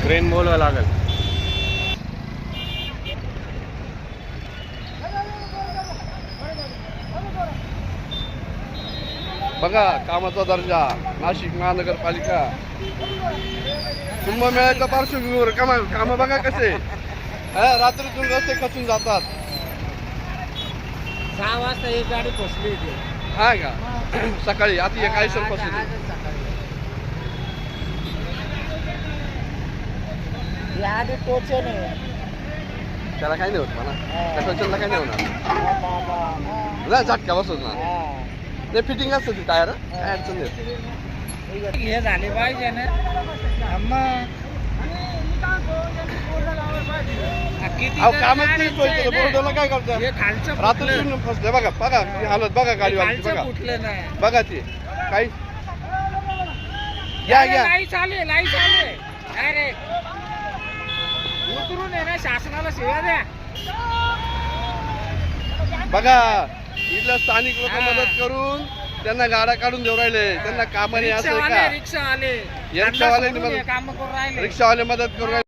Train बोलवा लागल. बघा कामाचा दर्जा नाशिक महानगरपालिका कुंभमेळ्याच्या पार्श्वभूमीवर काम बघा कसे रात्रीतून रस्ते खचून जातात. 6 वाजता एक गाडी पोचली होती. हा का सकाळी आता हे काय सर फसली आधी टोचे नाही. त्याला काही नाही होत म्हणा त्या टोचनला काही नाही होणार झटका बसत ना ते फिटिंग असतं ती टायर काय अडचण नाही. हे झाले पाहिजे ना अहो कामच नाही सोयचं बोर्डला काय करतात रात्रीतून फसले. बघा बघा ती हालत बघा गाडीवाली बघा बघा ती काही या या लाई चालू लाई चालू डायरेक्ट उतरून आहे ना शासनाला सेवा द्या. बघा इथल्या स्थानिक लोक मदत करून त्यांना गाड्या काढून देऊ राहिले. त्यांना कामाने असं का रिक्षावाले रिक्षावाले काम करून राहिले. रिक्षावाले मदत करून राहिले.